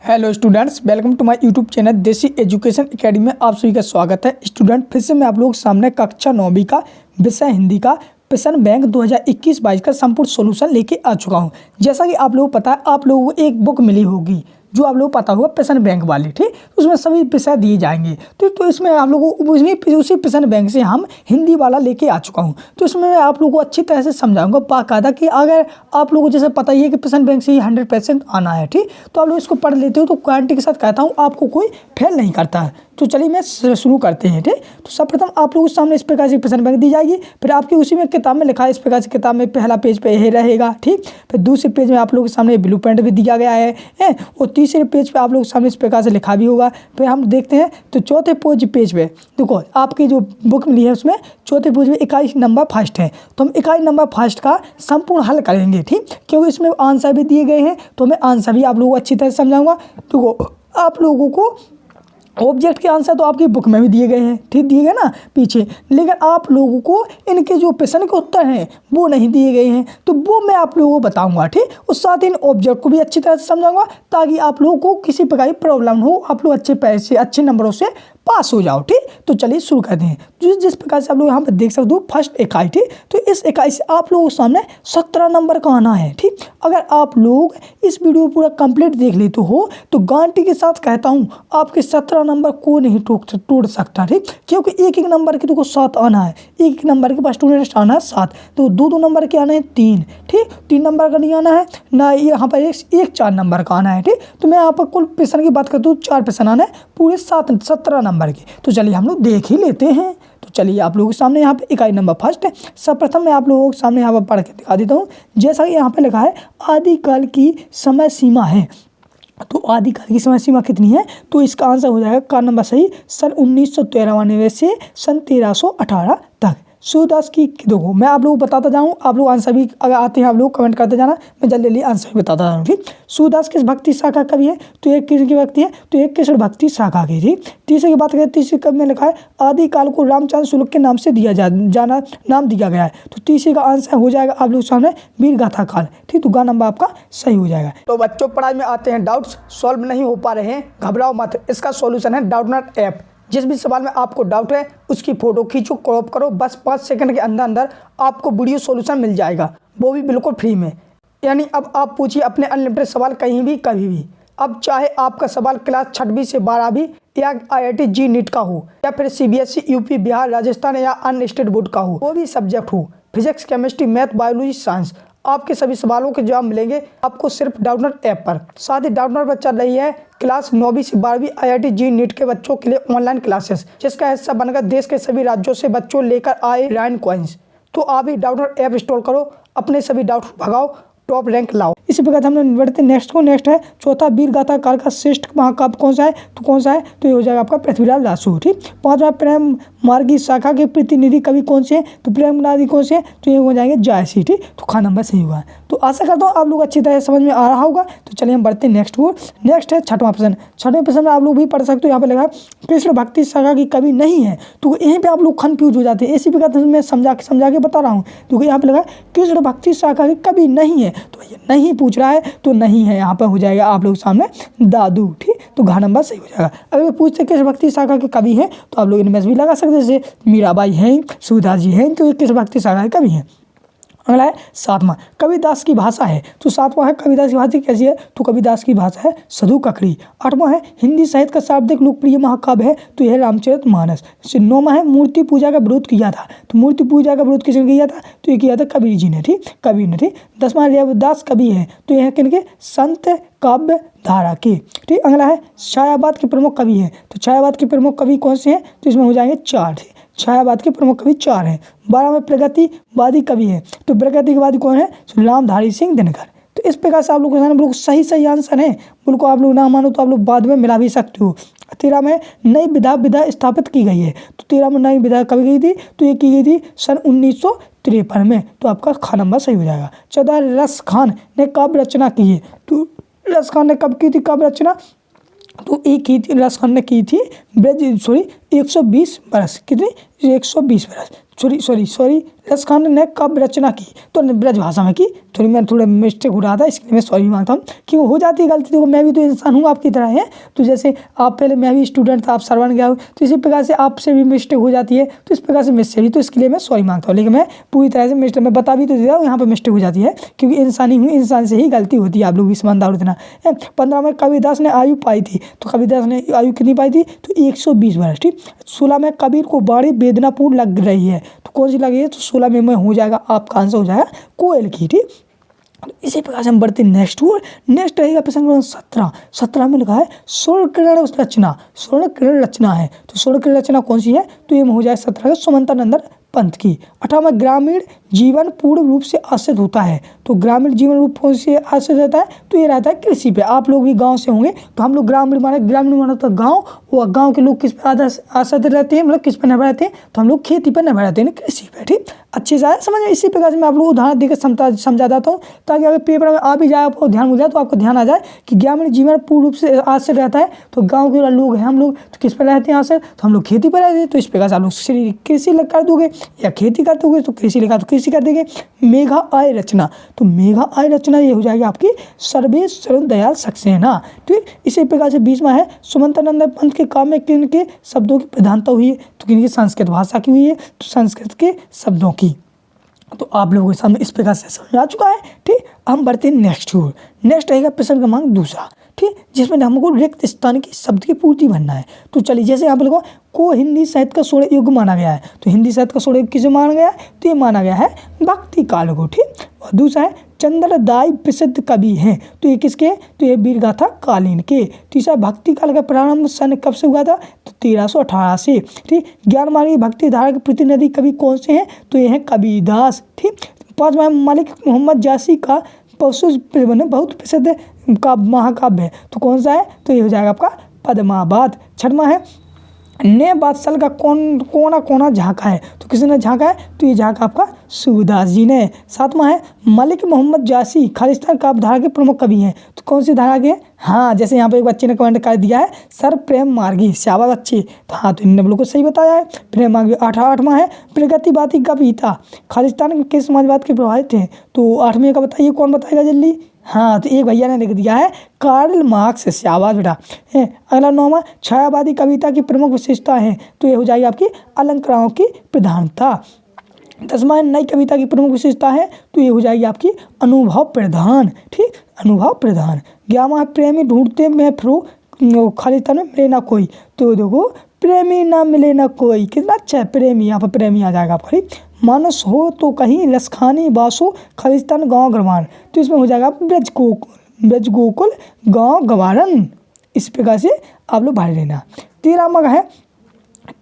Hello students, welcome to my YouTube channel Desi education academy में आप सभी का स्वागत है। स्टूडेंट, फिर से मैं आप लोगों के सामने कक्षा 9वीं का विषय हिंदी का प्रश्न बैंक 2021-22 का संपूर्ण सॉल्यूशन लेके आ चुका हूं। जैसा कि आप लोगों को पता है, आप लोगों को एक बुक मिली होगी जो आप लोगों को पता होगा प्रश्न बैंक वाली, ठीक। उसमें सभी विषय दिए जाएंगे। तो इसमें आप लोगों को उसी प्रश्न बैंक से हम हिंदी वाला लेके आ चुका हूं। तो इसमें मैं आप लोगों को अच्छी तरह से समझाऊंगा बाकायदा कि अगर आप लोगों को जैसे पता ही है कि प्रश्न बैंक से ही 100% आना है, ठीक। तो आप लोग इसको पढ़ लेते हो तो गारंटी के साथ कहता हूँ आपको कोई फेल नहीं करता है। तो चलिए मैं शुरू करते हैं, ठीक। तो सर्वप्रथम आप लोगों के सामने इस प्रकार से प्रश्न बैंक दी जाएगी। फिर आपकी उसी में किताब में लिखा है, इस प्रकार से किताब में पहला पेज पे यही रहेगा, ठीक। फिर दूसरे पेज में आप लोगों के सामने ब्लू प्रिंट भी दिया गया है और तीसरे पेज पे आप लोगों के सामने इस प्रकार से लिखा भी होगा। फिर हम देखते हैं तो चौथे पेज पे देखो आपकी जो बुक मिली है उसमें चौथे पेज में इकाई नंबर फर्स्ट है। तो हम इकाई नंबर फर्स्ट का संपूर्ण हल करेंगे, ठीक। क्योंकि इसमें आंसर भी दिए गए हैं तो मैं आंसर भी आप लोगों को अच्छी तरह से समझाऊंगा। तो आप लोगों को ऑब्जेक्ट के आंसर तो आपकी बुक में भी दिए गए हैं, ठीक, दिए गए ना पीछे, लेकिन आप लोगों को इनके जो प्रश्न के उत्तर हैं वो नहीं दिए गए हैं। तो वो मैं आप लोगों को बताऊंगा, ठीक। और साथ ही इन ऑब्जेक्ट को भी अच्छी तरह से समझाऊंगा ताकि आप लोगों को किसी प्रकार की प्रॉब्लम हो, आप लोग अच्छे नंबरों से पास हो जाओ, ठीक। तो चलिए शुरू करते हैं। जिस प्रकार से आप लोग यहाँ पर देख सकते हो फर्स्ट इकाई, ठीक। तो इस इकाई से आप लोगों के सामने 17 नंबर का आना है, ठीक। अगर आप लोग इस वीडियो पूरा कंप्लीट देख लेते हो तो गारंटी के साथ कहता हूँ आपके 17 नंबर को नहीं तोड़ सकता, ठीक। क्योंकि एक नंबर के तो 7 आना है, एक नंबर के पास स्टूडेंट आना है 7, तो दो नंबर के आना है 3, ठीक। 3 नंबर का नहीं आना है ना, यहाँ पर एक 4 नंबर का आना है, ठीक। तो मैं यहाँ पर कुल प्रश्न की बात करता हूँ 4 प्रश्न आना है पूरे 17 नंबर के। तो चलिए हम लोग देख ही लेते हैं। तो चलिए आप लोगों के सामने यहाँ पे इकाई नंबर फर्स्ट है। सर्वप्रथम मैं आप लोगों के सामने यहाँ पर पढ़ के दिखा देता हूँ। जैसा कि यहाँ पे लिखा है आदिकाल की समय सीमा है। तो आदिकाल की समय सीमा कितनी है? तो इसका आंसर हो जाएगा का नंबर सही सन 1993 से सन 1318 तक। सूरदास की देखो मैं आप लोगों को बताता जाऊँ, आप लोग आंसर भी अगर आते हैं आप लोग कमेंट करते जाना, मैं जल्दी जल्दी आंसर भी बताता जाऊँ, ठीक। सूरदास किस भक्ति शाखा कवि है? तो एक किसकी भक्ति है? तो एक कृष्ण भक्ति शाखा की, ठीक। तीसरे की बात करें, तीसरे कवि में लिखा है आदिकाल को रामचंद्र शुक्ल के नाम से नाम दिया गया है। तो तीसरे का आंसर हो जाएगा आप लोग सामने वीर गाथा काल, ठीक। तो गा नंबर आपका सही हो जाएगा। तो बच्चों पढ़ाई में आते हैं डाउट्स सॉल्व नहीं हो पा रहे हैं, घबराओ मत, इसका सॉल्यूशन है डाउटनट ऐप। जिस भी सवाल में आपको डाउट है उसकी फोटो खींचो, क्रॉप करो, बस 5 सेकंड के अंदर अंदर आपको वीडियो सॉल्यूशन मिल जाएगा, वो भी बिल्कुल फ्री में। यानी अब आप पूछिए अपने अनलिमिटेड सवाल कहीं भी कभी भी। अब चाहे आपका सवाल क्लास 6वीं से 12वीं या IIT जी नीट का हो या फिर CBSE यूपी बिहार राजस्थान या अन्य स्टेट बोर्ड का हो, वो भी सब्जेक्ट हो, physics chemistry math biology science, आपके सभी सवालों के जवाब मिलेंगे आपको सिर्फ डाउटनट ऐप पर। साथ ही डाउटनट पर चल रही है क्लास 9वीं से 12वीं IIT जी नीट के बच्चों के लिए ऑनलाइन क्लासेस, जिसका हिस्सा बनकर देश के सभी राज्यों से बच्चों लेकर आए राइन कॉइन्स। तो आप भी डाउटनट ऐप इंस्टॉल करो, अपने सभी डाउट भगाओ, टॉप रैंक लाओ। इसी प्रकार हम लोग बढ़ते नेक्स्ट है चौथा वीर गाथा काल का श्रेष्ठ महाकाव्य कौन सा है? तो कौन सा है? तो ये हो जाएगा आपका पृथ्वीराज दासू, ठीक। 5वां प्रेम मार्गी शाखा के प्रतिनिधि कवि कौन से हैं? तो प्रेम नादी कौन से हैं? तो ये हो जाएंगे जायसी, ठीक। तो खा नंबर सही हुआ। तो आशा करता हूँ आप लोग अच्छी तरह समझ में आ रहा होगा। तो चलिए हम बढ़ते हैं नेक्स्ट है 6वां प्रश्न। 6वें प्रश्न में आप लोग भी पढ़ सकते हो। यहाँ पे लगा कृष्ण भक्ति शाखा की कवि नहीं है, तो यहीं पे आप लोग कन्फ्यूज हो जाते हैं। इसी प्रकार मैं समझा के बता रहा हूँ। तो यहाँ पे लगा कृष्ण भक्ति शाखा की कवि नहीं है, तो ये नहीं पूछ रहा है तो नहीं है, यहाँ पर हो जाएगा आप लोग सामने दादू, ठीक। तो घा नंबर सही हो जाएगा। अगर पूछते किस भक्ति शाखा के कवि हैं तो आप लोग इनमें भी लगा सकते हैं, जैसे मीराबाई हैं, सूरदास जी हैं, तो ये किस भक्ति शाखा के कवि हैं। अगला है 7वां कविदास की भाषा है। तो 7वां है कविदास की भाषा कैसी है? तो कविदास की भाषा है सधु ककड़ी। 8वां है हिंदी साहित्य का सर्वाधिक लोकप्रिय महाकाव्य है, तो यह रामचरितमानस। 9वां है मूर्ति पूजा का विरोध किया था। तो मूर्ति पूजा का विरोध किसने किया था? तो ये किया था कबीर जी ने, ठीक, कबीर ने, ठीक। 10वां रविदास कवि है, तो यह किनके? संत काव्य धारा के, ठीक। अगला है छायावाद के प्रमुख कवि है। तो छायावाद के प्रमुख कवि कौन से हैं? तो इसमें हो जाएंगे 4, ठीक। छायावाद के प्रमुख कवि 4 हैं। 12वां प्रगतिवादी कवि है, तो प्रगतिवादी कौन है? रामधारी सिंह दिनकर। तो इस प्रकार से आप लोग बिल्कुल सही आंसर है। बिल्कुल आप लोग ना मानो तो आप लोग बाद में मिला भी सकते हो। 13 में नई विधा स्थापित की गई है। तो 13 में नई विधा कब गई थी? तो ये की गई थी सन 1953 में। तो आपका खा नंबर सही हो जाएगा। 14 रस खान ने कब रचना की है? तो रस खान ने कब की थी कब रचना? तो एक की थी रस खान ने की थी 120 बरस, कितनी 120 बरस, सॉरी रस खान ने कब रचना की, तो ब्रज भाषा में की। मैं थोड़ा मिस्टेक हो रहा था, इसके लिए मैं सॉरी मांगता हूँ कि वो हो जाती है गलती। देखो मैं भी तो इंसान हूँ आपकी तरह है, तो जैसे आप पहले, मैं भी स्टूडेंट था, आप सर बन गया हो, तो इसी प्रकार से आपसे भी मिस्टेक हो जाती है, तो इस प्रकार से मुझसे भी, तो इसके लिए मैं सॉरी मांगता हूँ। लेकिन मैं पूरी तरह से मिस्टेक मैं बता भी तो दिया हूँ, यहाँ पर मिस्टेक हो जाती है क्योंकि इंसानी हूँ, इंसान से ही गलती होती है, आप लोग भी समझदार उतना। 15 में कबीरदास ने आयु पाई थी, तो कबीरदास ने आयु कितनी पाई थी, तो 120 वर्ष, ठीक। 16 में कबीर को बड़ी वेदनापूर्ण लग रही है, तो कौन सी लगी है, तो 16 में हो जाएगा आपका आंसर हो जाएगा कोयल की, ठीक। इसी प्रकार से हम बढ़ते नेक्स्ट रहेगा प्रश्न नंबर 17 में लिखा है स्वर्ण किरण रचना है, तो स्वर्ण किरण रचना कौन सी है, तो ये हो जाए 17 सुमंतानंद पंत की। 18 ग्रामीण जीवन पूर्ण रूप से आश्रित होता है, तो ग्रामीण जीवन रूप से आश्रित रहता है, तो ये रहता है कृषि पे। आप लोग भी गांव से होंगे, तो हम लोग ग्रामीण माने तो गांव, और गांव के लोग किस पर आश्रित रहते हैं, मतलब किस पर निर्भर रहते हैं, तो हम लोग खेती पर निर्भर रहते हैं, कृषि पे, ठीक। अच्छे से आया समझ में। इसी प्रकार से मैं आप लोग उदाहरण देकर समझा देता हूँ, ताकि अगर पेपर में आ भी जाए, आपको ध्यान हो जाए, तो आपको ध्यान आ जाए कि ग्रामीण जीवन पूर्ण रूप से आश्रित रहता है, तो गाँव के लोग हैं हम लोग, तो किस पर रहते हैं आश्रित, तो हम लोग खेती पर रहते हैं। तो इस प्रकार से आप लोग कृषि कर दोगे या खेती कर दोगे, तो कृषि लिखा तो कृषि कर देंगे। मेघा आय रचना, तो मेघा आय रचना ये हो जाएगी आपकी सर्वेश्वर दयाल सक्सेना, ठीक। इसी प्रकार से 20वां है सुमंतानंद पंत के काम में किन के शब्दों की प्रधानता हुई है, तो किनकी संस्कृत भाषा की हुई है, तो संस्कृत के शब्दों की। तो आप लोगों के सामने इस प्रकार से समझ आ चुका है, ठीक। हम बढ़ते हैं नेक्स्ट रहेगा प्रश्न क्रमांक 2, ठीक, जिसमें हमको रिक्त स्थान की शब्द की पूर्ति भरना है। तो चलिए, जैसे यहाँ पर को हिंदी साहित्य का स्वर्ण युग माना गया है, तो हिंदी साहित्य का स्वर्ण युग किसे माना गया है, तो ये माना गया है भक्ति काल को, ठीक। और दूसरा है चंद्रदाय प्रसिद्ध कवि हैं, तो ये किसके, तो ये वीरगाथा कालीन के। तीसरा भक्ति काल का प्रारंभ सन कब से हुआ था, तो 1318 से, ठीक। ज्ञान मार्ग भक्ति धारा के प्रतिनिधि कवि कौन से हैं, तो ये हैं कबीरदास, ठीक। 5वां मलिक मोहम्मद जासी का बहुत प्रसिद्ध महाकाव्य है, तो कौन सा है, तो ये हो जाएगा आपका पद्मावत। 6वां है ने बादशाह का कोना झांका है, तो किसी ने झांका है, तो ये झांका आपका सूरदास जी ने। 7वां है मलिक मोहम्मद जासी खालिस्तान काव्य धारा के प्रमुख कवि हैं, तो कौन सी धारा के, हाँ, जैसे यहाँ पे एक बच्चे ने कमेंट कर दिया है सर प्रेम मार्गी, शाबाश बच्चे, तो हाँ, तो इन्होंने बिल्कुल सही बताया है, प्रेम मार्गी। 8वां है प्रगतिवादी का पिता खालिस्तान के समाजवाद के प्रभावित थे, तो 8वें का बताइए, कौन बताएगा जल्दी, हाँ, तो एक भैया ने लिख दिया है कार्ल मार्क्स, शाबाश बेटा। अगला 9वां छायावादी कविता की प्रमुख विशेषता है, तो ये हो जाएगी आपकी अलंकारों की प्रधानता। 10वां नई कविता की प्रमुख विशेषता है, तो ये हो जाएगी आपकी अनुभव प्रधान, ठीक, अनुभव प्रधान। 11वां प्रेमी ढूंढते में फिरो खालिस्तान में मिले ना कोई, तो देखो प्रेमी ना मिले ना कोई, कितना अच्छा है प्रेमी, यहाँ पर प्रेमी आ जाएगा आपका, ठीक। मानस हो तो कहीं रसखानी बासो खालिस्तान गाँव गंवार, तो इसमें हो जाएगा ब्रज गोकुल गाँव गंवारन। इस प्रकार से आप लोग भाग लेना। 13वां है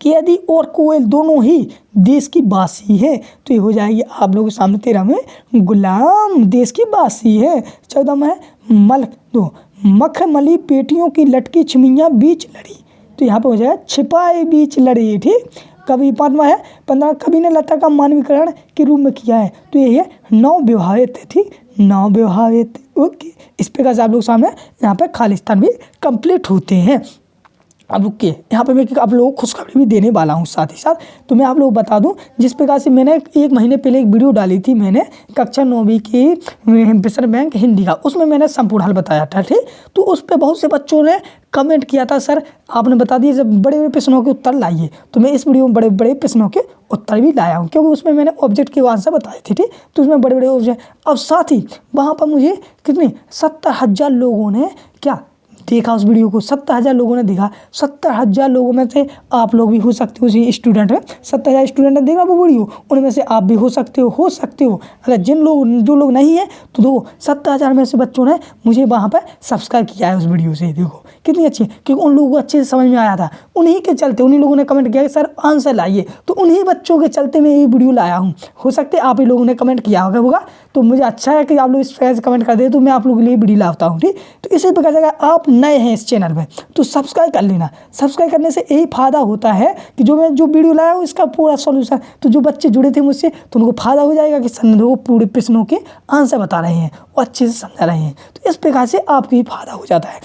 कैदी और कोयल दोनों ही देश की बासी है, तो ये हो जाएगी आप लोगों के सामने 13 में गुलाम देश की बासी है। 14 में है मखमली पेटियों की लटकी छिमियाँ बीच लड़ी, तो यहाँ पे हो जाएगा छिपाए बीच लड़ी, ठीक। कवि 5वां है 15 कवि ने लता का मानवीकरण के रूप में किया है, तो ये है नवविवाहित, ठीक, नवविवाहित, ओके। इस प्रकार से आप लोग सामने यहाँ पे खालिस्तान भी कंप्लीट होते हैं। अब रुकिए, यहाँ पे मैं आप लोगों को खुशखबरी भी देने वाला हूँ साथ ही साथ, तो मैं आप लोग बता दूँ, जिस प्रकार से मैंने 1 महीने पहले एक वीडियो डाली थी, मैंने कक्षा 9वीं की विश्व बैंक हिंदी का, उसमें मैंने संपूर्ण हल बताया था, ठीक। तो उस पर बहुत से बच्चों ने कमेंट किया था, सर आपने बता दिए जब बड़े बड़े प्रश्नों के उत्तर लाइए, तो मैं इस वीडियो में बड़े बड़े प्रश्नों के उत्तर भी लाया हूँ, क्योंकि उसमें मैंने ऑब्जेक्ट के आंसर बताए थे, ठीक। तो उसमें बड़े बड़े ऑब्जेक्ट, अब साथ ही वहाँ पर मुझे कितने 70,000 लोगों ने क्या देखा उस वीडियो को, 70,000 लोगों ने देखा। 70,000 लोगों में से आप लोग भी हो सकते हो, उसी स्टूडेंट है, 70,000 स्टूडेंट ने देखा वो वीडियो, उनमें से आप भी हो सकते हो। अगर जो लोग नहीं है, तो देखो 70,000 में से बच्चों ने मुझे वहाँ पर सब्सक्राइब किया है उस वीडियो से, देखो कितनी अच्छी है, क्योंकि उन लोगों को अच्छे से समझ में आया था, उन्हीं के चलते उन्हीं लोगों ने कमेंट किया कि सर आंसर लाइए, तो उन्हीं बच्चों के चलते मैं ये वीडियो लाया हूँ। हो सकते आप ही लोगों ने कमेंट किया होगा, तो मुझे अच्छा है कि आप लोग इस प्रकार से कमेंट कर दे, तो मैं आप लोगों के लिए वीडियो लाता हूँ, ठीक। तो इसी प्रकार से अगर आप नए हैं इस चैनल में, तो सब्सक्राइब कर लेना। सब्सक्राइब करने से यही फायदा होता है कि मैं जो वीडियो लाया हूँ इसका पूरा सॉल्यूशन, तो जो बच्चे जुड़े थे मुझसे, तो उनको फायदा हो जाएगा कि सर वो पूरे प्रश्नों के आंसर बता रहे हैं और अच्छे से समझा रहे हैं, तो इस प्रकार से आपको ही फायदा हो जाता है।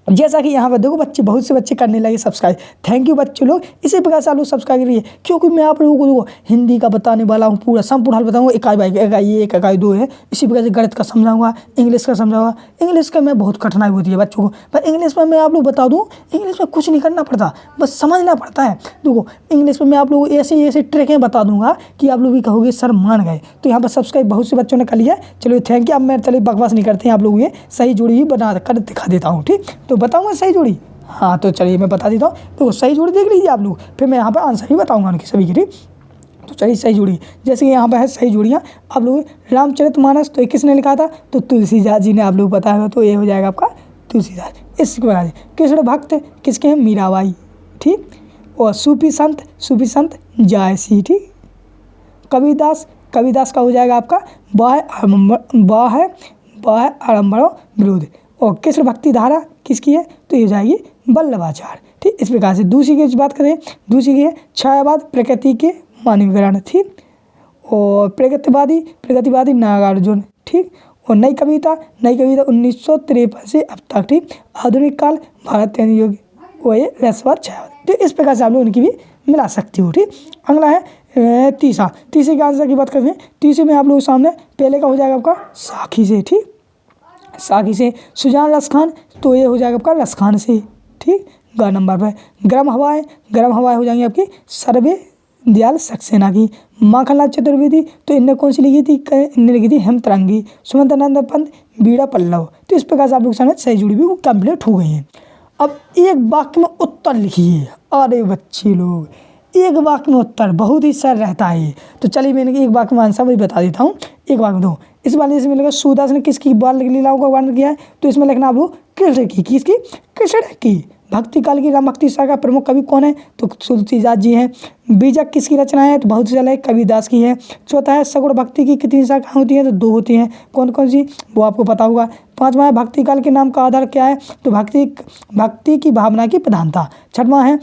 जैसा कि यहाँ पर देखो बच्चे, बहुत से बच्चे करने लगे सब्सक्राइब। थैंक यू बच्चे लोग, इसी प्रकार से आप लोग सब्सक्राइब करिए, क्योंकि मैं आप लोगों को देखो हिंदी का बताने वाला हूँ, पूरा संपूर्ण हल बताऊँगा। इकाई बाई इकाई 1 इकाई 2 है, इसी प्रकार से गणित का समझाऊंगा, इंग्लिश का समझाऊंगा। इंग्लिश का मैं बहुत कठिनाई होती है बच्चों को, पर इंग्लिश में मैं आप लोग बता दूँ, इंग्लिश में कुछ नहीं करना पड़ता, बस समझना पड़ता है। देखो इंग्लिश में मैं आप लोगों को ऐसी ऐसी ट्रिकें बता दूंगा कि आप लोग भी कहोगे सर मान गए। तो यहाँ पर सब्सक्राइब बहुत से बच्चों ने कर लिया है। चलो थैंक यू। अब मैं चलिए बकवास नहीं करते हैं, आप लोग ये सही जोड़ी भी बना कर दिखा देता हूँ। ठीक, तो बताऊँगा सही जोड़ी। हाँ तो चलिए मैं बता देता हूँ। तो सही जोड़ी देख लीजिए आप लोग, फिर मैं यहाँ पर आंसर भी बताऊँगा उनकी सभी की। ठीक, तो चलिए सही जोड़ी, जैसे कि यहाँ पर है सही जोड़ियाँ आप लोग। रामचरितमानस तो किसने लिखा था? तो तुलसीदास जी ने, आप लोग पता है, तो ये हो जाएगा आपका तुलसीदास। इसके बाद कृष्ण भक्त किसके हैं? मीराबाई। ठीक, और सूफी संत जायसी। ठीक, कबीरदास का हो जाएगा आपका बाह आडम्बरों विरोध। और कृष्ण भक्ति धारा किसकी है? तो ये हो जाएगी वल्लभाचार्य। ठीक, इस प्रकार से दूसरी की बात करें, दूसरी की है छायावाद प्रकृति के मानवीकरण। ठीक, और प्रगतिवादी नागार्जुन। ठीक, और नई कविता 1953 से अब तक। ठीक, आधुनिक काल भारत युग, वो ये रसवाद छायावाद। तो इस प्रकार से आप लोग उनकी भी मिला सकती हो। ठीक, अगला है तीसरे के आंसर की बात करते हैं। तीसरे में आप लोगों के सामने पहले का हो जाएगा आपका साखी से। ठीक, साखी से सुजान रसखान, तो ये हो जाएगा आपका रसखान से। ठीक, ग नंबर पर गर्म हवाएं हो जाएंगी आपकी सर्वे दयाल सक्सेना की। माखनलाल चतुर्वेदी, तो इनने कौन सी लिखी थी? इनने लिखी थी हेमतरंगी। सुमंतानंद पंत बीड़ा पल्लव। तो इस प्रकार से आप लोग सामने सही जुड़ी भी कंप्लीट हो गई हैं। अब एक वाक्य में उत्तर लिखिए। अरे बच्चे लोग, एक वाक्य में उत्तर बहुत ही सरल रहता है। तो चलिए मैंने एक वाक्य में आंसर भी बता देता हूँ। एक वाक्य में दो, इस बार जैसे मिलेगा सूरदास ने किसकी बाल लीलाओं का वर्णन किया है? तो इसमें लिखना आप लोग कृष्ण की। किसकी? कृष्ण की। भक्ति काल की राम भक्ति शाखा प्रमुख कवि कौन है? तो तुलसीदास जी हैं। बीजक किसकी रचना है? तो बहुत से है, कबीरदास की है। चौथा है सगुण भक्ति की कितनी शाखाएं होती हैं? तो 2 होती हैं। कौन कौन सी? वो आपको पता होगा। 5वां है भक्ति काल के नाम का आधार क्या है? तो भक्ति की भावना की प्रधानता। 6वां है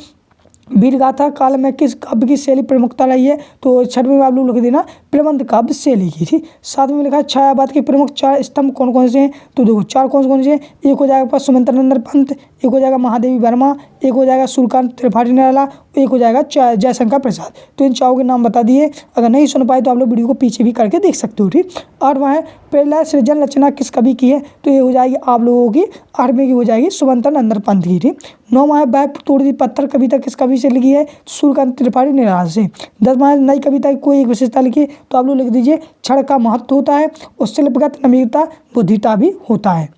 वीर गाथा काल में किस काव्य की शैली प्रमुखता रही है? तो 6वें में आप लोग लिख देना प्रबंध काव्य शैली की थी। 7वें में लिखा है छायावाद के प्रमुख 4 स्तंभ कौन कौन से हैं? तो देखो 4 कौन से हैं। एक हो जाएगा आपका सुमंतनंदन पंत, एक हो जाएगा महादेवी वर्मा, एक हो जाएगा सूर्यकांत त्रिपाठी निराला, एक हो जाएगा जयशंकर प्रसाद। तो इन 4 के नाम बता दिए। अगर नहीं सुन पाए तो आप लोग वीडियो को पीछे भी करके देख सकते हो। ठीक, 8वां है प्रलय सृजन रचना किस कवि की है? तो ये हो जाएगी आप लोगों की 8वें की हो जाएगी सुमंतनंदन पंत की। ठीक, 9वां है वह तोड़ दी पत्थर कविता किस कवि से लिखी है? सूर्यकांत त्रिपाठी निराला से। 10वां है नई कविता की कोई एक विशेषता लिखिए। तो आप लोग लिख दीजिए क्षण का महत्व होता है और शिल्पगत नवीनता बुद्धिता भी होता है।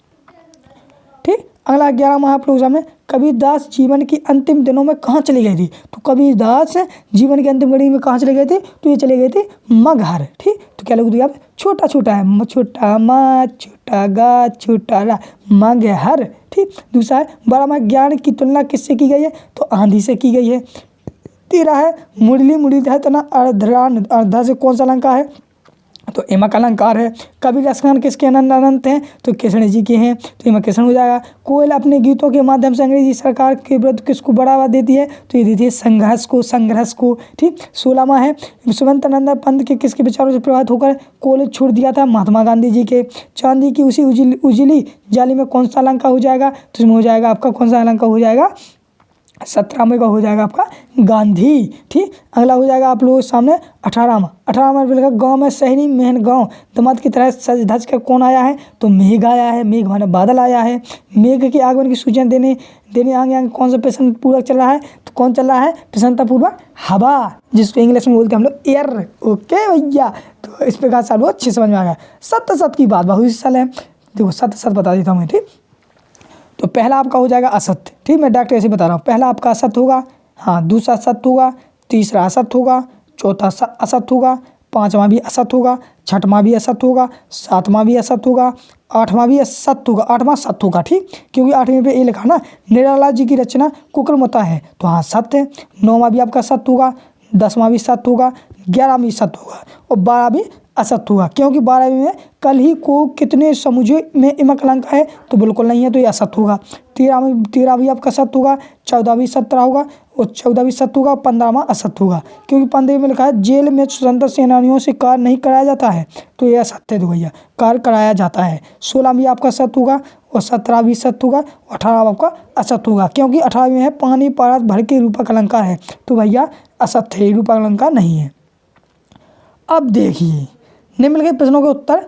ठीक, अगला 11वां आप लोग सामने कबीरदास जीवन की अंतिम दिनों में कहाँ चली गई थी? तो कबीरदास जीवन की अंतिम घड़ी में कहाँ चले गए थे? तो ये चले गए थे मगहर। ठीक, तो क्या लिख दिया आप? छोटा छोटा है, छोटा मा छोटा गा छोटा रा मगहर। ठीक, दूसरा है 12वां ज्ञान की तुलना किससे की गई है? तो आंधी से की गई है। 13 है मुरली है तना अर्धा से कौन सा अलंकार है? तो एमक अलंकार है। कबीर रसखान किसके अनंत हैं? तो कृष्ण जी के हैं। तो एमक कृष्ण हो जाएगा। कोयल अपने गीतों के माध्यम से अंग्रेजी सरकार के विरुद्ध किसको बढ़ावा देती है? तो ये देती है संघर्ष को। ठीक, 16वां है सुमंतानंद पंत के किसके विचारों से प्रभावित होकर कॉलेज छोड़ दिया था? महात्मा गांधी जी के। चांदी की उसी उजली जाली में कौन सा अलंकार हो जाएगा? तो इसमें हो जाएगा आपका कौन सा अलंकार हो जाएगा? 17वें का हो जाएगा आपका गांधी। ठीक, अगला हो जाएगा आप लोगों के सामने 18वां मिलेगा गाँव में शहरी मेहन गाँव दमाद की तरह सज धज कर कौन आया है? तो मेघ आया है। मेघ माने बादल आया है। मेघ के आगमन की सूचना देने आगे कौन सा प्रश्न पूर्वक चल रहा है? तो कौन चल रहा है? प्रसन्नतापूर्वक हवा, जिसको इंग्लिश में बोलते हैं हम लोग एयर। ओके भैया, तो इस प्रकार से आप लोग अच्छे समझ में आ गया। सत्य की बात बहुत ही सरल है। देखो सत्य बता देता हूँ मैं। ठीक, तो पहला आपका हो जाएगा असत्य। ठीक, मैं डॉक्टर ऐसे बता रहा हूँ। पहला आपका असत्य होगा, हाँ, दूसरा असत्य होगा, तीसरा असत्य होगा, चौथा असत्य होगा, 5वां भी असत्य होगा, 6वां भी असत्य होगा, 7वां भी असत्य होगा, 8वां भी असत्य होगा, 8वां सत्य होगा। ठीक, क्योंकि 8वें पे ये लिखा ना निराला जी की रचना कुक्रमता है, तो हाँ सत्य है। 9वां भी आपका सत्य होगा, 10वां भी सत्य होगा, 11वां भी सत्य होगा और 12वां भी असत्य होगा, क्योंकि 12वीं में कल ही को कितने समुझे में इमक अलंकार है, तो बिल्कुल नहीं है, तो ये असत्य होगा। 13 भी आपका सत्य होगा, 14 भी सत्य होगा, और 14 भी सत्य होगा, 15वां असत्य होगा, क्योंकि 15 में लिखा है जेल में स्वतंत्र सेनानियों से कार्य नहीं कराया जाता है, तो ये असत्य है भैया, कार्य कराया जाता है। 16 भी आपका सत्य होगा, और 17 भी सत्य होगा, और 18 आपका असत्य होगा, क्योंकि 18 में है पानी पारस भर के रूपक अलंकार है, तो भैया असत्य है, रूपक अलंकार नहीं है। अब देखिए निम्नलिखित प्रश्नों के उत्तर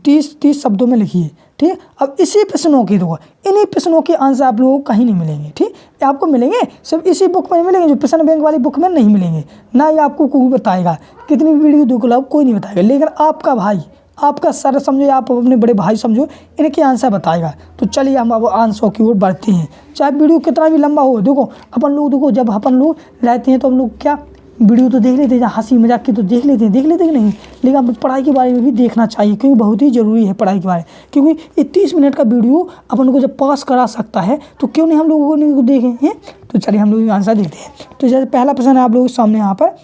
30 शब्दों में लिखिए। ठीक, अब इसी प्रश्नों के दो इन्हीं प्रश्नों के आंसर आप लोगों को कहीं नहीं मिलेंगे। ठीक, ये आपको मिलेंगे सिर्फ इसी बुक में मिलेंगे, जो प्रश्न बैंक वाली बुक में नहीं मिलेंगे। ना ये आपको कोई बताएगा, कितनी वीडियो देखो कोई नहीं बताएगा, लेकिन आपका भाई, आपका सर समझो, आप अपने बड़े भाई समझो, इनके आंसर बताएगा। तो चलिए हम अब आंसर की ओर बढ़ते हैं, चाहे वीडियो कितना भी लंबा हो। देखो अपन लोग, देखो जब अपन लोग रहते हैं तो हम लोग क्या वीडियो तो देख लेते हैं, हंसी मजाक की तो देख लेते हैं कि नहीं, लेकिन अब पढ़ाई के बारे में भी देखना चाहिए, क्योंकि बहुत ही ज़रूरी है पढ़ाई के बारे में। क्योंकि ये 30 मिनट का वीडियो अपन को जब पास करा सकता है, तो क्यों नहीं हम लोगों ने देखें हैं। तो चलिए हम लोग आंसर देखते हैं। तो जैसे पहला प्रश्न है आप लोगों के सामने यहाँ पर,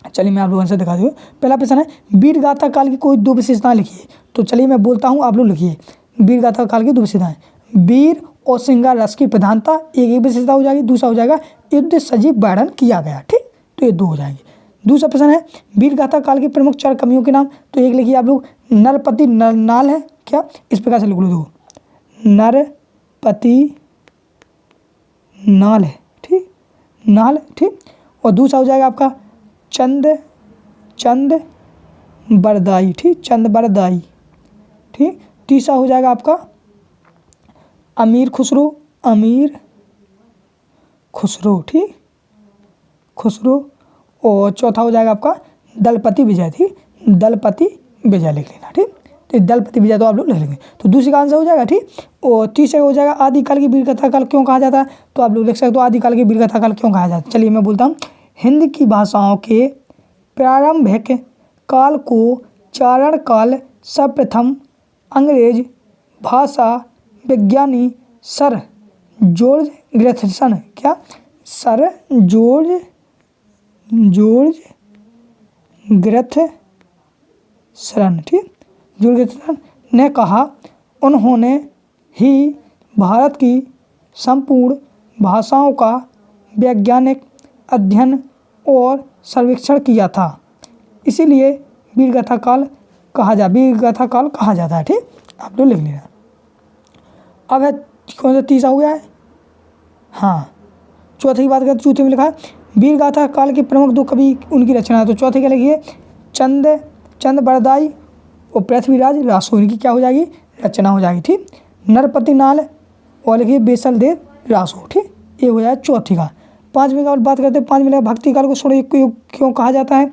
चलिए मैं आप लोगों आंसर दिखा दूँ। पहला प्रश्न है वीर गाथा काल की कोई 2 विशेषताएं लिखिए। तो चलिए मैं बोलता हूँ, आप लोग लिखिए वीर गाथा काल की 2 विशेषताएं। वीर और श्रृंगार रस की प्रधानता एक विशेषता हो जाएगी, दूसरा हो जाएगा युद्ध सजीव वर्णन किया गया। ठीक, तो ये 2 हो जाएंगे। दूसरा प्रश्न है वीर गाथा काल की प्रमुख 4 कवियों के नाम। तो एक लिखिए आप लोग नरपति नाल है क्या, इस प्रकार से लिख लो, दो नरपति नाल है। ठीक, नाल। ठीक, और दूसरा हो जाएगा आपका चंद बरदाई। ठीक, चंद बरदाई। ठीक, तीसरा हो जाएगा आपका अमीर खुसरो। ठीक, खुसरो। और चौथा हो जाएगा आपका दलपति विजय। ठीक, दलपति विजय लिख लेना। ठीक, तो दलपति विजय तो आप लोग लिख लेंगे, तो दूसरे का आंसर हो जाएगा। ठीक, और तीसरे हो जाएगा आदिकाल की वीर कथा काल क्यों कहा जाता है। तो आप लोग लिख सकते हो आदिकाल की वीर कथा काल क्यों कहा जाता है। चलिए मैं बोलता हूँ, हिंद की भाषाओं के प्रारंभिक काल को चारण काल सर्वप्रथम अंग्रेज भाषा विज्ञानी सर जॉर्ज ग्रेथसन, क्या सर जॉर्ज ग्रेथसन, ठीक, जॉर्ज ग्रेथसन ने कहा। उन्होंने ही भारत की संपूर्ण भाषाओं का वैज्ञानिक अध्ययन और सर्वेक्षण किया था, इसीलिए वीरगाथा काल कहा जाता है। ठीक, आप लोग लिख लेना। अब है कौन सा तीसरा हो गया है, हाँ चौथे की बात करें तो चौथे में लिखा है वीरगाथा काल के प्रमुख 2 कवि उनकी रचना है। तो चौथे क्या लिखिए चंद बरदाई और पृथ्वीराज रासो, इनकी क्या हो जाएगी, रचना हो जाएगी। ठीक, नरपति नाल और लिखिए बेसल देव रासो। ठीक, ये हो जाए चौथी का। 5वें का बात करते हैं, 5वें भक्ति काल को स्वर्ण क्यों कहा जाता है।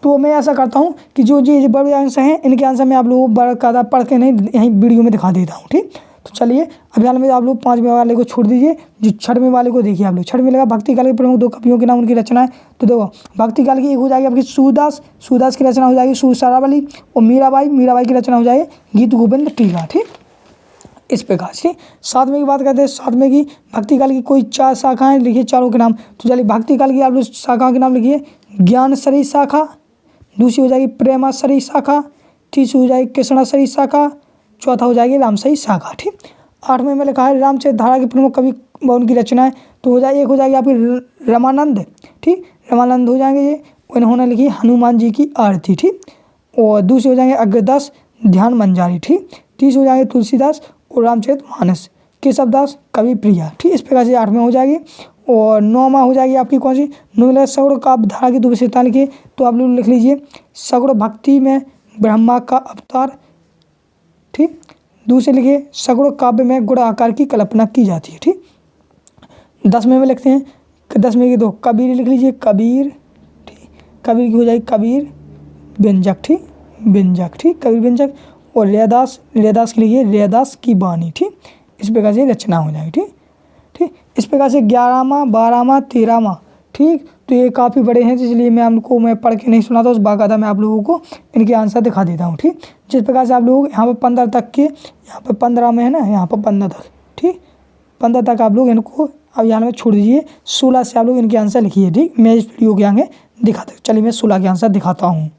तो मैं ऐसा करता हूँ कि जो बड़े आंसर हैं इनके आंसर मैं आप लोगों को बड़ा पढ़ के नहीं यहीं वीडियो में दिखा देता हूँ। ठीक, तो चलिए अभी हाल में आप लोग 5वें वाले को छोड़ दीजिए, जो 6वें वाले को देखिए। आप लोग 6वें लगा भक्ति काल के प्रमुख 2 कवियों के नाम उनकी रचना है। तो देखो भक्ति काल की एक हो जाएगी आपकी सूरदास की रचना हो जाएगी सूरसारावली, और मीराबाई की रचना हो जाएगी गीत गोविंद टीका। ठीक, इस प्रकार से 7वें की बात करते हैं। 7वें की भक्ति काल की कोई 4 शाखाएं लिखिए, चारों के नाम। तो चलिए भक्ति काल की आप लोग शाखाओं के नाम लिखिए। ज्ञानसरी शाखा, दूसरी हो जाएगी प्रेमासरी शाखा, तीसरी हो जाएगी कृष्णासरी शाखा, चौथा हो जाएगी रामसरी शाखा। ठीक, 8वें में लिखा है रामचरित धारा के प्रमुख कवि उनकी रचना है। तो हो जाए एक हो जाएगी आपकी रामानंद। ठीक, रामानंद हो जाएंगे ये, इन्होंने लिखी हनुमान जी की आरती। ठीक, और दूसरे हो जाएंगे अग्रदास ध्यान मंजारी। ठीक, तीसरे हो जाएंगे तुलसीदास और रामचरित मानस, केशवदास कवि प्रिया। ठीक, इस प्रकार से 8वें हो जाएगी। और 9वां हो जाएगी आपकी कौन सी, नौवें सगुण काव्य धारा की 2 विशेषता लिखिए। तो आप लोग लिख लीजिए सगुण भक्ति में ब्रह्मा का अवतार। ठीक, दूसरे लिखिए सगुण काव्य में गुण आकार की कल्पना की जाती है। ठीक, 10वें में लिखते हैं 10वें के 2 कबीर लिख लीजिए, कबीर। ठीक, कबीर की हो जाएगी कबीर व्यंजक। ठीक, व्यंजक। ठीक, कबीर व्यंजक। और रैदास के लिए रैदास की वाणी। ठीक, इस प्रकार से रचना हो जाएगी। ठीक, इस प्रकार से 11वां 12वां 13वां। ठीक, तो ये काफ़ी बड़े हैं, इसलिए मैं पढ़ के नहीं सुनाता, उस बाकायदा मैं आप लोगों को इनके आंसर दिखा देता हूँ। ठीक, जिस प्रकार से आप लोग यहाँ पर 15 तक के, यहाँ पर 15 में है ना, यहाँ पर 15 तक। ठीक, 15 तक आप लोग इनको अब यहाँ में छोड़ दीजिए। 16 से आप लोग इनके आंसर लिखिए। ठीक, मैं इस वीडियो के आगे दिखाता हूँ। चलिए मैं 16 के आंसर दिखाता हूँ।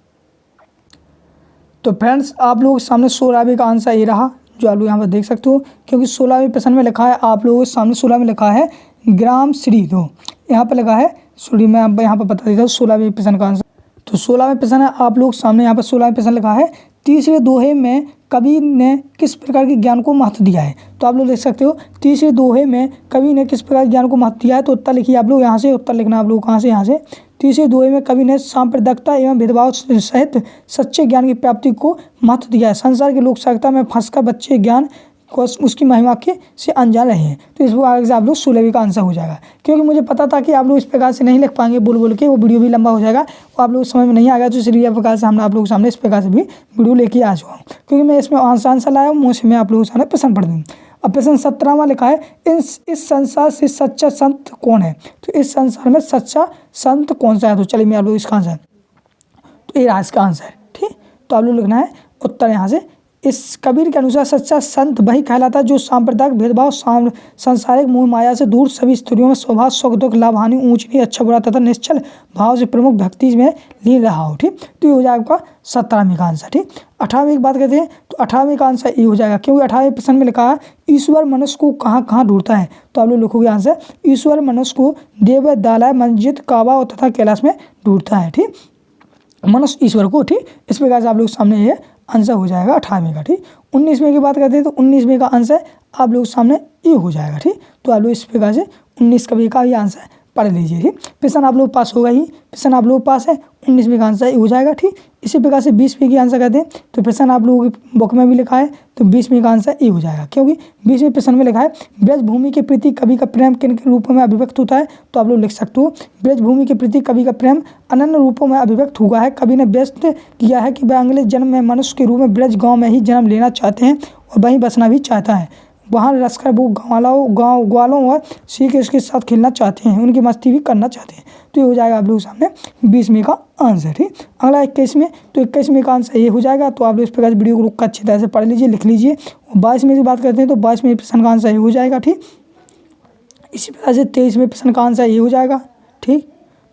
तो फ्रेंड्स आप लोगों के सामने 16वीं का आंसर ये रहा, जो आप लोग यहाँ पर देख सकते हो, क्योंकि 16वीं प्रश्न में लिखा है आप लोगों के सामने 16 में लिखा है ग्राम श्री, तो यहाँ पर लगा है सॉरी मैं अब यहाँ पर बता देता हूँ 16वीं प्रश्न का आंसर। तो 16वें प्रश्न है आप लोग सामने, यहाँ पर 16वें प्रश्न लिखा है तीसरे दोहे में कवि ने किस प्रकार के ज्ञान को महत्व दिया है। तो आप लोग देख सकते हो तीसरे दोहे में कवि ने किस प्रकार के ज्ञान को महत्व दिया है। तो उत्तर लिखिए आप लोग, यहाँ से उत्तर लिखना आप लोग, कहाँ से, यहाँ से। तीसरे दोहे में कवि ने सांप्रदायिकता एवं भेदभाव सहित सच्चे ज्ञान की प्राप्ति को महत्व दिया है। संसार की लोक साहित्य में फंसकर बच्चे ज्ञान को उसकी महिमा के से अनजान रहे हैं। तो इस आगे से आप लोग 16वीं का आंसर हो जाएगा, क्योंकि मुझे पता था कि आप लोग इस प्रकार से नहीं लिख पाएंगे बोल के, वो वीडियो भी लंबा हो जाएगा, वो आप लोग समझ में नहीं आ गया। तो इसलिए प्रकार से हमने आप लोगों के सामने इस प्रकार से भी वीडियो लेके आ चुका हूँ, क्योंकि मैं इसमें आंसर लाया हूँ, मुझसे मैं आप लोगों के सामने प्रश्न पढ़ दूँ। अब प्रश्न 17वां लिखा है इस संसार से सच्चा संत कौन है। तो इस संसार में सच्चा संत कौन सा है। तो चलिए मैं आप लोग इसका आंसर, तो ये इसका आंसर है, ठीक। तो आप लोग लिखना है उत्तर यहाँ से, इस कबीर के अनुसार सच्चा संत वही कहलाता है जो सांप्रदायिक भेदभाव, सांसारिक मोह माया से दूर, सभी स्त्रियों में स्वभाव, सुख दुख, लाभ हानि, ऊंच नीच, अच्छा बुरा तथा निश्चल भाव से प्रमुख भक्ति में लीन रहा हो, ठीक। तो ये हो जाएगा आपका 17वीं का आंसर, ठीक। 18वीं की बात करते हैं तो 18वीं का आंसर ये हो जाएगा, क्योंकि 18वें प्रश्न में लिखा है ईश्वर मनुष्य को कहाँ कहाँ ढूंढता है। तो आप लोग लिखोगे आंसर, ईश्वर मनुष्य को देवालय, मस्जिद, काबा तथा कैलाश में ढूंढता है, ठीक। मनुष्य ईश्वर को, ठीक। इस प्रकार से आप लोग सामने ये आंसर हो जाएगा 18वीं का, ठीक। 19वीं की बात करते हैं तो 19वीं का आंसर आप लोग सामने ये हो जाएगा, ठीक। तो आप लोग इस प्रकार से 19 कभी का ये आंसर पढ़ लीजिए, ठीक। प्रश्न आप लोग पास होगा ही, प्रश्न आप लोग पास है, 19वीं का आंसर ये हो जाएगा, ठीक। इसी प्रकार से 20वीं की आंसर करते हैं तो प्रश्न आप लोगों की बुक में भी लिखा है, तो 20वीं का आंसर ये हो जाएगा, क्योंकि 20वें प्रश्न में लिखा है ब्रजभूमि के प्रति कवि का प्रेम किन के रूपों में अभिव्यक्त होता है। तो आप लोग लिख सकते हो ब्रजभूमि के प्रति कवि का प्रेम अनन्य रूपों में अभिव्यक्त हुआ है। कवि ने व्यक्त किया है कि वह अगले जन्म में मनुष्य के रूप में ब्रज गाँव में ही जन्म लेना चाहते हैं और वहीं बसना भी चाहता है। वहाँ रसकर वो ग्वालों और श्री कृष्ण के साथ खेलना चाहते हैं, उनकी मस्ती भी करना चाहते हैं। तो ये हो जाएगा आप लोगों के सामने 20वीं का आंसर, ठीक। अगला 21वें, तो 21वें का आंसर ये हो जाएगा। तो आप लोग इस प्रकार से वीडियो को अच्छी तरह से पढ़ लीजिए, लिख लीजिए। और 22वें की बात करते हैं तो 22वें प्रश्न का आंसर ये हो जाएगा, ठीक। इसी प्रकार से 23वें प्रश्न का आंसर ये हो जाएगा, ठीक।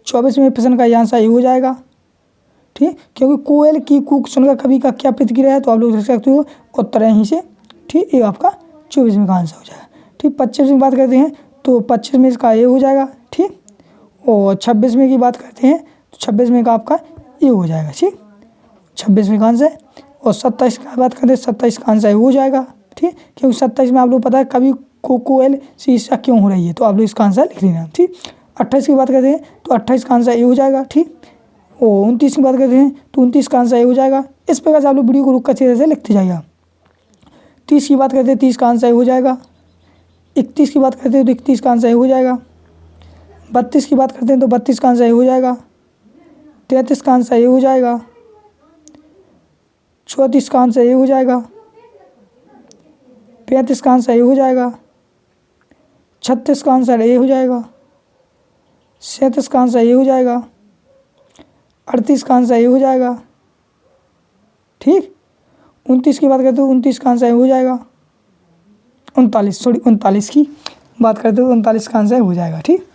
24वें प्रश्न का ये आंसर ये हो जाएगा, ठीक। क्योंकि कोयल की कूक सुनकर कवि का क्या प्रतिक्रिया है। तो आप लोग देख सकते हो उत्तर यहीं से, ठीक। ये आपका 24वें का आंसर हो जाएगा, ठीक। 25वें की बात करते हैं तो 25वें का ये हो जाएगा, ठीक। और 26वें की बात करते हैं तो 26वें का आपका ये हो जाएगा, ठीक। 26वें का आंसर। और 27 की बात करते हैं 27 का आंसर ये हो जाएगा, ठीक। क्योंकि 27 में आप लोग पता है कवि को कोयल से ईर्ष्या क्यों हो रही है। तो आप लोग इसका आंसर लिख लेना, ठीक। 28 की बात करते हैं तो 28 का आंसर ये हो जाएगा, ठीक। और 29 की बात करते हैं तो 29 का आंसर ये हो जाएगा। इस प्रकार से आप लोग वीडियो को रुक कर अच्छी तरह से लिखते जाइएगा। 30 की बात करते हैं 30 का आंसर हो जाएगा। 31 की बात करते हैं तो 31 का आंसर हो जाएगा। 32 की बात करते हैं तो 32 का आंसर हो जाएगा। 33 का आंसर हो जाएगा। 34 का आंसर हो जाएगा। 35 का आंसर हो जाएगा। 36 का आंसर हो जाएगा। 37 का आंसर हो जाएगा। 38 का आंसर हो जाएगा, ठीक। 29 की बात करते हो 29 का आंसर हो जाएगा। 39 की बात करते हो 39 का आंसर हो जाएगा, ठीक।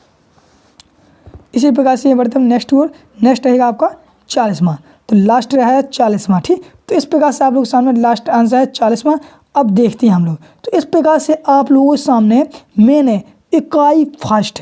इसी प्रकार से बढ़ते हम नेक्स्ट रहेगा आपका 40वां। तो लास्ट रहा है 40वां, ठीक। तो इस प्रकार से आप लोग सामने लास्ट आंसर है 40वां। अब देखते हैं हम लोग, तो इस प्रकार से आप लोगों के सामने मैंने इकाई फर्स्ट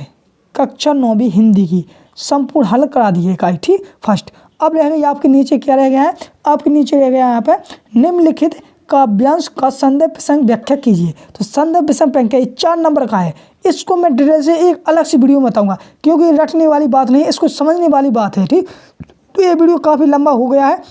कक्षा 9वीं हिंदी की संपूर्ण हल करा दी है, इकाई, ठीक, फर्स्ट। अब रह गया आपके नीचे क्या रह गया है, आपके नीचे रह गया यहाँ पे निम्नलिखित काव्यांश का संदर्भ प्रसंग व्याख्या कीजिए। तो संदर्भ प्रसंग व्याख्या 4 नंबर का है। इसको मैं डिटेल से एक अलग से वीडियो में बताऊंगा, क्योंकि रटने वाली बात नहीं, इसको समझने वाली बात है, ठीक। तो ये वीडियो काफ़ी लंबा हो गया है,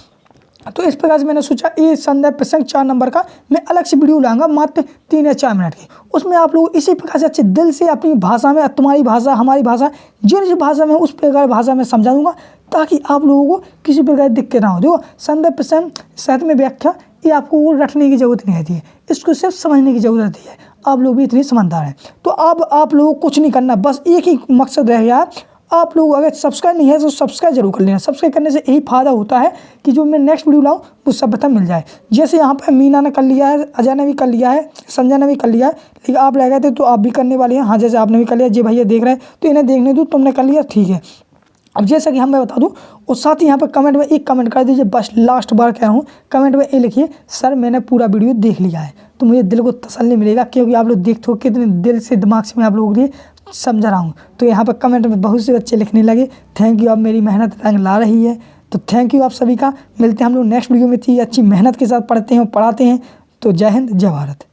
तो इस प्रकार से मैंने सोचा ये संदर्भ प्रसंग 4 नंबर का मैं अलग से वीडियो लाऊंगा, मात्र 3 या 4 मिनट की। उसमें आप लोग इसी प्रकार से अच्छे दिल से अपनी भाषा में, तुम्हारी भाषा, हमारी भाषा, जिस भाषा में उस प्रकार भाषा में समझा दूंगा, ताकि आप लोगों को किसी प्रकार की दिक्कत ना हो। देखो संदर्भ प्रसंग साहित्य में व्याख्या ये आपको वो रटने की जरूरत नहीं रहती है, इसको सिर्फ समझने की जरूरत रहती है। आप लोग भी इतने समझदार हैं, तो अब आप लोगों को कुछ नहीं करना, बस एक ही मकसद रह गया है। आप लोग अगर सब्सक्राइब नहीं है तो सब्सक्राइब जरूर कर लेना। सब्सक्राइब करने से यही फायदा होता है कि जो मैं नेक्स्ट वीडियो लाऊं वो सब प्रथम मिल जाए। जैसे यहाँ पर मीना ने कर लिया है, अजय ने भी कर लिया है, संजय ने भी कर लिया है, लेकिन आप रह गए थे तो आप भी करने वाले हैं। हाँ, जैसे आपने भी कर लिया, जी भैया देख रहे हैं तो इन्हें देखने दो, तुमने कर लिया, ठीक है। अब जैसा कि मैं बता दूं, और साथ ही यहाँ पर कमेंट में एक कमेंट कर दीजिए, बस लास्ट बार कह रहा हूँ, कमेंट में ये लिखिए सर मैंने पूरा वीडियो देख लिया है। तो मुझे दिल को तसल्ली मिलेगा, क्योंकि आप लोग देखते हो कितने दिल से दिमाग से मैं आप लोगों के लिए समझा रहा हूँ। तो यहाँ पर कमेंट में बहुत से बच्चे लिखने लगे थैंक यू, अब मेरी मेहनत रंग ला रही है। तो थैंक यू आप सभी का। मिलते हैं हम लोग नेक्स्ट वीडियो में। इतनी अच्छी मेहनत के साथ पढ़ते हैं और पढ़ाते हैं। तो जय हिंद, जय भारत।